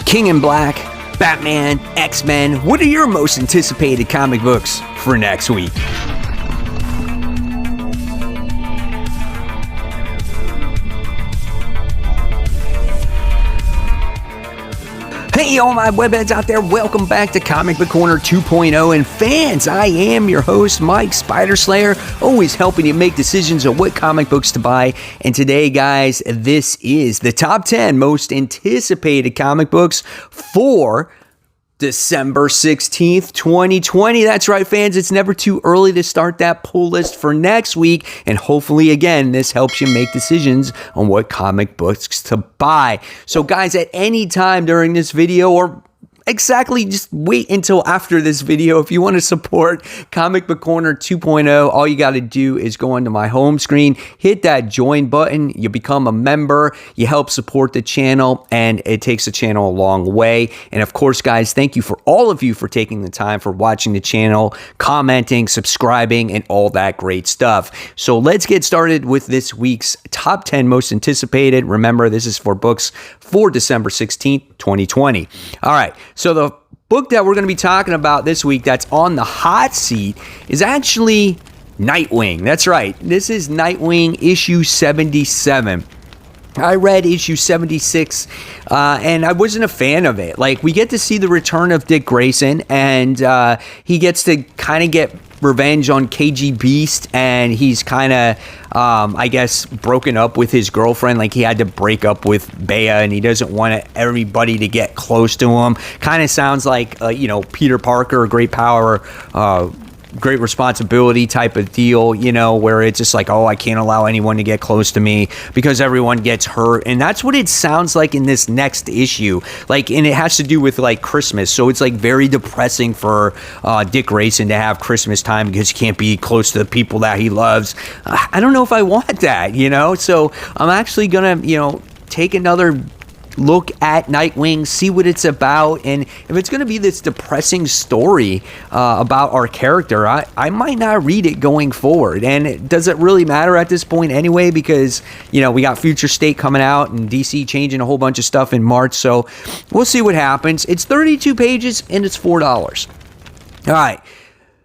King in Black, Batman, X-Men. What are your most anticipated comic books for next week? Hey, all my webheads out there, welcome back to Comic Book Corner 2.0. And fans, I am your host, Mike Spider Slayer, always helping you make decisions on what comic books to buy. And today, guys, this is the top 10 most anticipated comic books for December 16th, 2020. That's right, fans. It's never too early to start that pull list for next week. And hopefully, again, this helps you make decisions on what comic books to buy. So, guys, at any time during this video or exactly, just wait until after this video. If you want to support Comic Book Corner 2.0, all you got to do is go onto my home screen, hit that join button, you become a member, you help support the channel, and it takes the channel a long way. And of course, guys, thank you for all of you for taking the time for watching the channel, commenting, subscribing, and all that great stuff. So let's get started with this week's top 10 most anticipated. Remember, this is for books for December 16th, 2020. All right. So the book that we're going to be talking about this week that's on the hot seat is actually Nightwing. That's right. This is Nightwing issue 77. I read issue 76, and I wasn't a fan of it. Like, we get to see the return of Dick Grayson, and he gets to kind of get revenge on KG Beast, and he's kind of, I guess, broken up with his girlfriend. Like, he had to break up with Bea, and he doesn't want everybody to get close to him. Kind of sounds like, Peter Parker, great power, great responsibility type of deal, where it's just like, oh, I can't allow anyone to get close to me because everyone gets hurt. And that's what it sounds like in this next issue. Like, and it has to do with like Christmas. So it's like very depressing for Dick Grayson to have Christmas time because he can't be close to the people that he loves. I don't know if I want that, So I'm actually going to, take another look at Nightwing, see what it's about, and if it's going to be this depressing story about our character, I might not read it going forward. And does it really matter at this point anyway? Because, we got Future State coming out and DC changing a whole bunch of stuff in March, so we'll see what happens. It's 32 pages and it's $4. All right.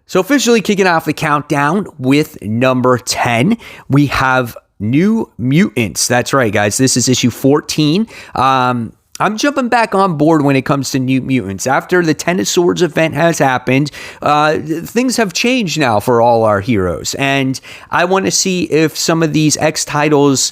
So officially kicking off the countdown with number 10, we have New Mutants. That's right, guys. This is issue 14. I'm jumping back on board when it comes to New Mutants. After the Ten of Swords event has happened, things have changed now for all our heroes. And I want to see if some of these X titles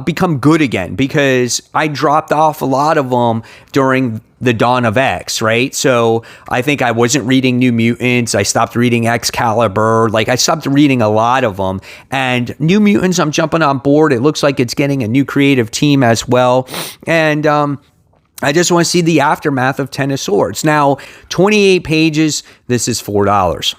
become good again, because I dropped off a lot of them during the dawn of X, right? So I think I wasn't reading New Mutants. I stopped reading Excalibur. Like, I stopped reading a lot of them. And New Mutants, I'm jumping on board. It looks like it's getting a new creative team as well. And I just want to see the aftermath of Ten of Swords. Now, 28 pages. This is $4.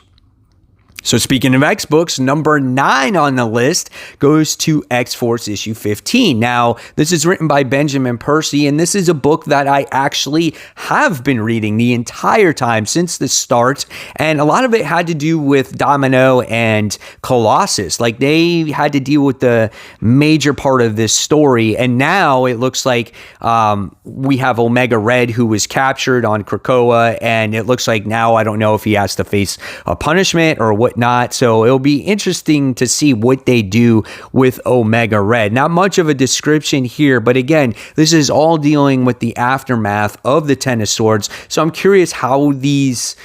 So speaking of X books, number 9 on the list goes to X-Force issue 15. Now, this is written by Benjamin Percy, and this is a book that I actually have been reading the entire time since the start, and a lot of it had to do with Domino and Colossus. Like, they had to deal with the major part of this story, and now it looks like we have Omega Red, who was captured on Krakoa, and it looks like now I don't know if he has to face a punishment or what not. So it'll be interesting to see what they do with Omega Red. Not much of a description here, but again, this is all dealing with the aftermath of the Ten of Swords. So I'm curious how these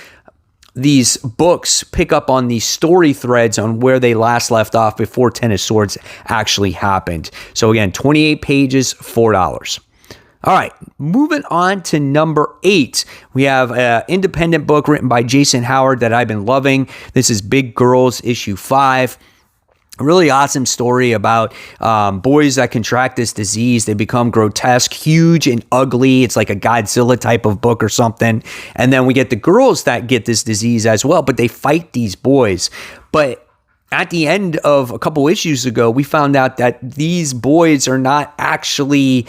books pick up on these story threads on where they last left off before Ten of Swords actually happened. So again, 28 pages, $4. All right, moving on to number 8. We have an independent book written by Jason Howard that I've been loving. This is Big Girls, issue 5. A really awesome story about boys that contract this disease. They become grotesque, huge, and ugly. It's like a Godzilla type of book or something. And then we get the girls that get this disease as well, but they fight these boys. But at the end of a couple issues ago, we found out that these boys are not actually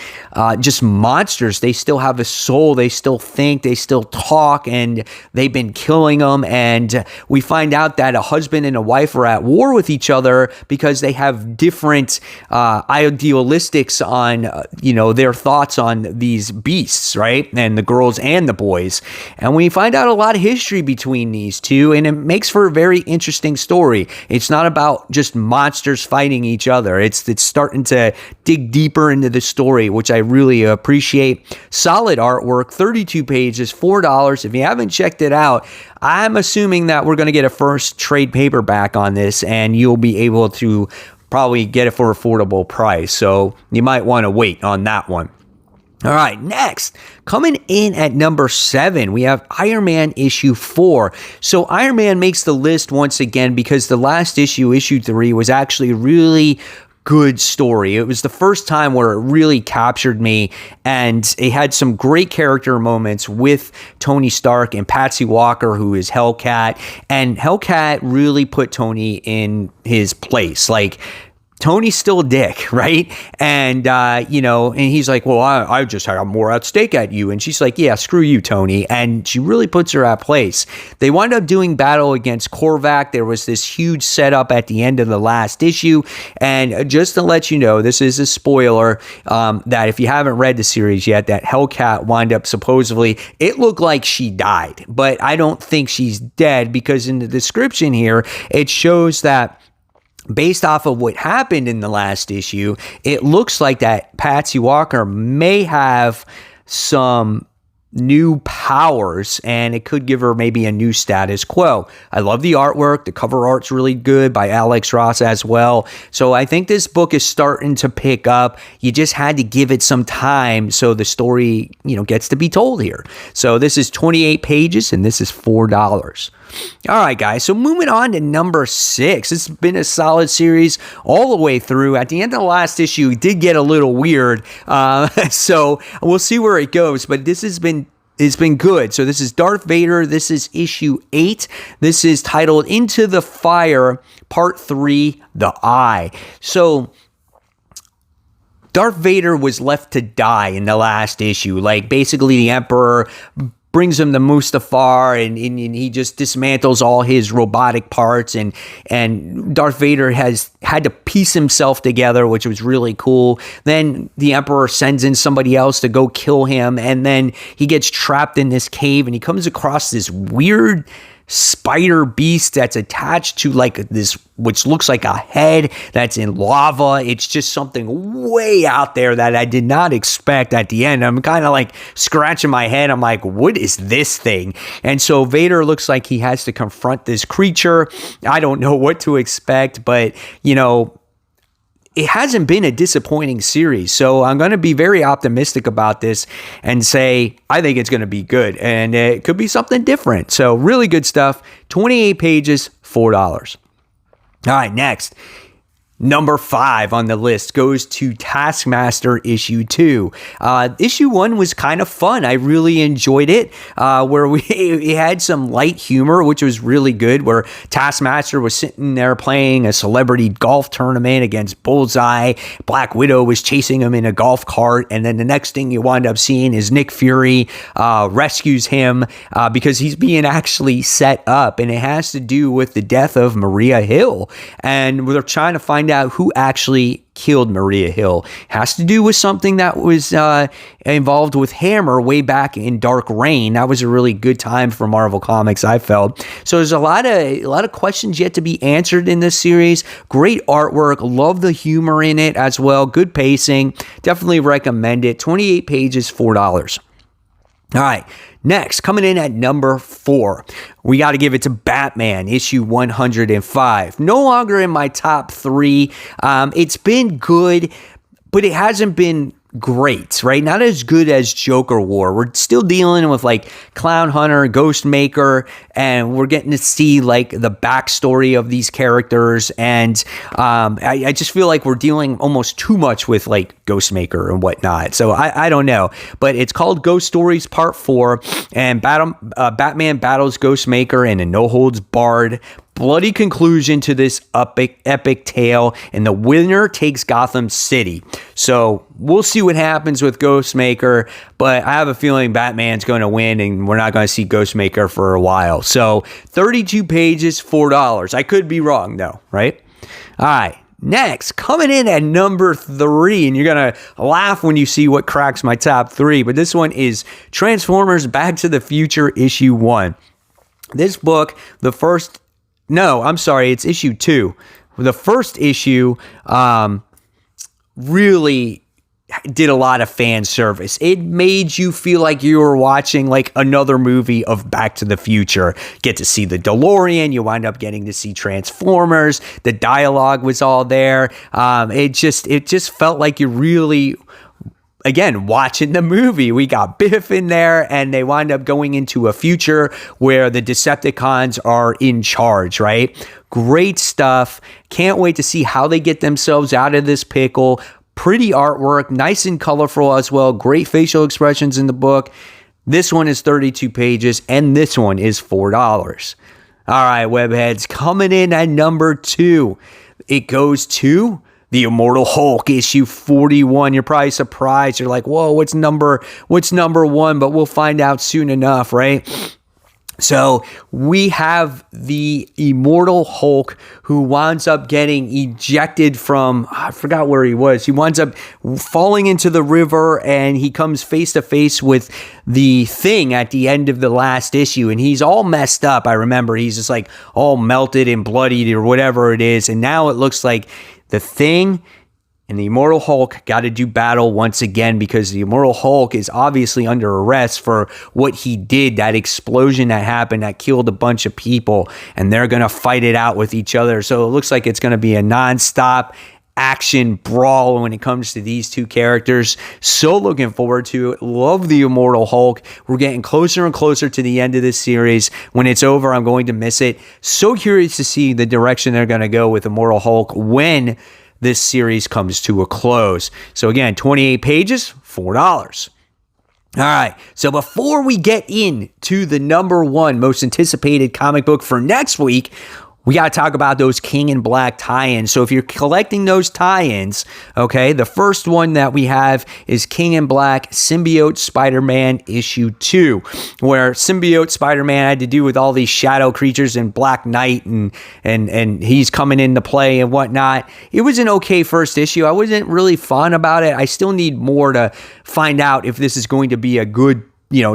just monsters. They still have a soul. They still think. They still talk, and they've been killing them. And we find out that a husband and a wife are at war with each other because they have different idealistics on, their thoughts on these beasts, right? And the girls and the boys. And we find out a lot of history between these two, and it makes for a very interesting story. It's not about just monsters fighting each other. It's starting to dig deeper into the story, which I really appreciate. Solid artwork, 32 pages, $4. If you haven't checked it out, I'm assuming that we're going to get a first trade paperback on this, and you'll be able to probably get it for an affordable price. So you might want to wait on that one. All right, next, coming in at number 7, we have Iron Man issue 4. So Iron Man makes the list once again because the last issue, issue 3, was actually a really good story. It was the first time where it really captured me, and it had some great character moments with Tony Stark and Patsy Walker, who is Hellcat, and Hellcat really put Tony in his place. Like, Tony's still a dick, right? And, and he's like, well, I just have more at stake at you. And she's like, yeah, screw you, Tony. And she really puts her at place. They wind up doing battle against Korvac. There was this huge setup at the end of the last issue. And just to let you know, this is a spoiler, that if you haven't read the series yet, that Hellcat wind up supposedly, it looked like she died. But I don't think she's dead, because in the description here, it shows that based off of what happened in the last issue, it looks like that Patsy Walker may have some new powers, and it could give her maybe a new status quo. I love the artwork. The cover art's really good by Alex Ross as well. So I think this book is starting to pick up. You just had to give it some time so the story, gets to be told here. So this is 28 pages, and this is $4. All right, guys, so moving on to number 6. It's been a solid series all the way through. At the end of the last issue, it did get a little weird, so we'll see where it goes, but it's been good. So this is Darth Vader. This is issue 8. This is titled Into the Fire, Part 3, The Eye. So Darth Vader was left to die in the last issue. Like, basically the Emperor brings him to Mustafar, and he just dismantles all his robotic parts, and Darth Vader has had to piece himself together, which was really cool. Then the Emperor sends in somebody else to go kill him, and then he gets trapped in this cave, and he comes across this weird spider beast that's attached to like this, which looks like a head that's in lava. It's just something way out there that I did not expect at the end. I'm kind of like scratching my head. I'm like, what is this thing? And so Vader looks like he has to confront this creature. I don't know what to expect, but it hasn't been a disappointing series. So I'm going to be very optimistic about this and say, I think it's going to be good, and it could be something different. So really good stuff. 28 pages, $4. All right, next. Number 5 on the list goes to Taskmaster issue 2. Issue 1 was kind of fun. I really enjoyed it, where it had some light humor, which was really good, where Taskmaster was sitting there playing a celebrity golf tournament against Bullseye. Black Widow was chasing him in a golf cart, and then the next thing you wind up seeing is Nick Fury rescues him because he's being actually set up, and it has to do with the death of Maria Hill, and they're trying to find out who actually killed Maria Hill. Has to do with something that was involved with Hammer way back in Dark Reign. That was a really good time for Marvel Comics, I felt. So there's a lot of questions yet to be answered in this series. Great artwork. Love the humor in it as well. Good pacing. Definitely recommend it. 28 pages, $4. All right, next, coming in at number 4, we got to give it to Batman, issue 105. No longer in my top 3. It's been good, but it hasn't been great, right? Not as good as Joker War. We're still dealing with like Clown Hunter, Ghostmaker, and we're getting to see like the backstory of these characters. And I just feel like we're dealing almost too much with like Ghostmaker and whatnot. So I don't know, but it's called Ghost Stories Part 4, and Batman battles Ghostmaker in a no holds barred bloody conclusion to this epic tale, and the winner takes Gotham City. So we'll see what happens with Ghostmaker, but I have a feeling Batman's going to win, and we're not going to see Ghostmaker for a while. So 32 pages, $4. I could be wrong, though, right? All right. Next, coming in at number 3, and you're going to laugh when you see what cracks my top 3, but this one is Transformers Back to the Future issue 1. This book, it's issue 2. The first issue really did a lot of fan service. It made you feel like you were watching like another movie of Back to the Future. Get to see the DeLorean. You wind up getting to see Transformers. The dialogue was all there. It just felt like you really, again, watching the movie. We got Biff in there, and they wind up going into a future where the Decepticons are in charge, right? Great stuff. Can't wait to see how they get themselves out of this pickle. Pretty artwork, nice and colorful as well. Great facial expressions in the book. This one is 32 pages, and this one is $4. All right, webheads, coming in at number 2. It goes to The Immortal Hulk, issue 41. You're probably surprised. You're like, whoa, what's number 1? But we'll find out soon enough, right? So we have the Immortal Hulk who winds up getting ejected from, I forgot where he was. He winds up falling into the river, and he comes face to face with the Thing at the end of the last issue. And he's all messed up. I remember he's just like all melted and bloodied or whatever it is. And now it looks like the Thing and the Immortal Hulk got to do battle once again, because the Immortal Hulk is obviously under arrest for what he did, that explosion that happened that killed a bunch of people, and they're going to fight it out with each other. So it looks like it's going to be a nonstop action brawl when it comes to these two characters. So looking forward to it. Love the Immortal Hulk. We're getting closer and closer to the end of this series. When it's over, I'm going to miss it. So curious to see the direction they're going to go with Immortal Hulk when this series comes to a close. So again, 28 pages, $4. All right, so before we get into the number 1 most anticipated comic book for next week, we got to talk about those King in Black tie-ins. So if you're collecting those tie-ins, okay, the first one that we have is King in Black Symbiote Spider-Man issue 2, where Symbiote Spider-Man had to do with all these shadow creatures and Black Knight, and he's coming into play and whatnot. It was an okay first issue. I wasn't really fun about it. I still need more to find out if this is going to be a good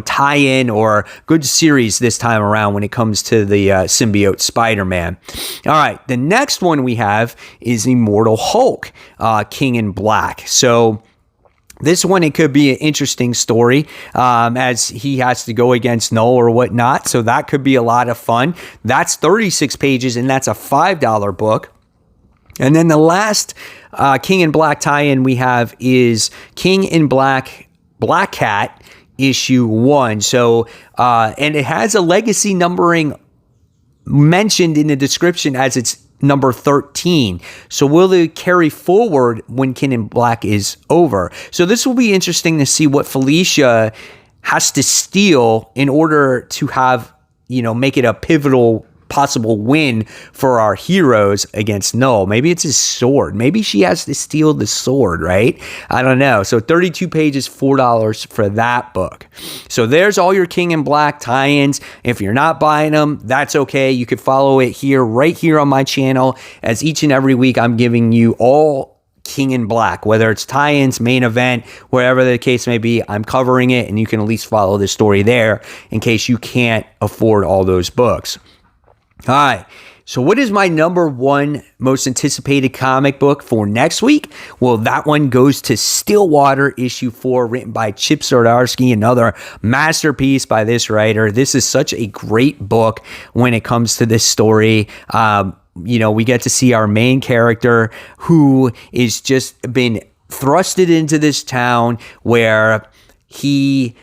tie-in or good series this time around when it comes to the Symbiote Spider-Man. All right, the next one we have is Immortal Hulk, King in Black. So this one, it could be an interesting story as he has to go against Null or whatnot. So that could be a lot of fun. That's 36 pages, and that's a $5 book. And then the last King in Black tie-in we have is King in Black, Black Cat, issue 1. So, and it has a legacy numbering mentioned in the description as it's number 13. So will they carry forward when King in Black is over? So this will be interesting to see what Felicia has to steal in order to have, make it a pivotal possible win for our heroes against Null. Maybe it's his sword. Maybe she has to steal the sword, right? I don't know. So 32 pages, $4 for that book. So there's all your King in Black tie-ins. If you're not buying them, that's okay. You could follow it here, right here on my channel, as each and every week I'm giving you all King in Black, whether it's tie-ins, main event, wherever the case may be, I'm covering it, and you can at least follow the story there in case you can't afford all those books. All right, so what is my number 1 most anticipated comic book for next week? Well, that one goes to Stillwater, issue 4, written by Chip Zdarsky, another masterpiece by this writer. This is such a great book when it comes to this story. We get to see our main character who is just been thrusted into this town where he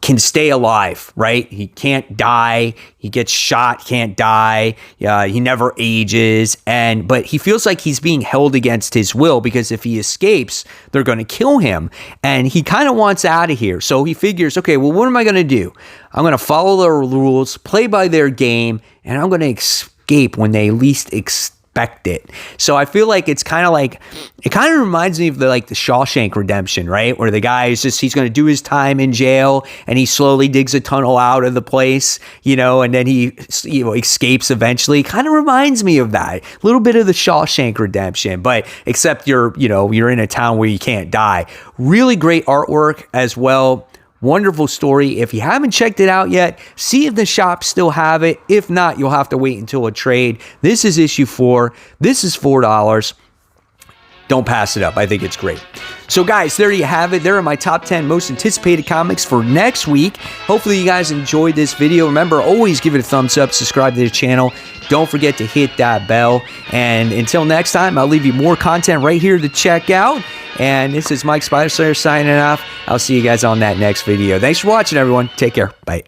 can stay alive, right? He can't die. He gets shot, can't die. He never ages. But he feels like he's being held against his will, because if he escapes, they're going to kill him. And he kind of wants out of here. So he figures, okay, well, what am I going to do? I'm going to follow their rules, play by their game, and I'm going to escape when they least expect it. So I feel like it kind of reminds me of the Shawshank Redemption, right? Where the guy is he's going to do his time in jail, and he slowly digs a tunnel out of the place, and then he, escapes eventually. Kind of reminds me of that. A little bit of the Shawshank Redemption, but except you're in a town where you can't die. Really great artwork as well. Wonderful story. If you haven't checked it out yet, see if the shops still have it. If not, you'll have to wait until a trade. This is issue 4. This is $4. Don't pass it up. I think it's great. So guys, there you have it. There are my top 10 most anticipated comics for next week. Hopefully you guys enjoyed this video. Remember, always give it a thumbs up, subscribe to the channel. Don't forget to hit that bell. And until next time, I'll leave you more content right here to check out. And this is Mike Spider Slayer signing off. I'll see you guys on that next video. Thanks for watching, everyone. Take care. Bye.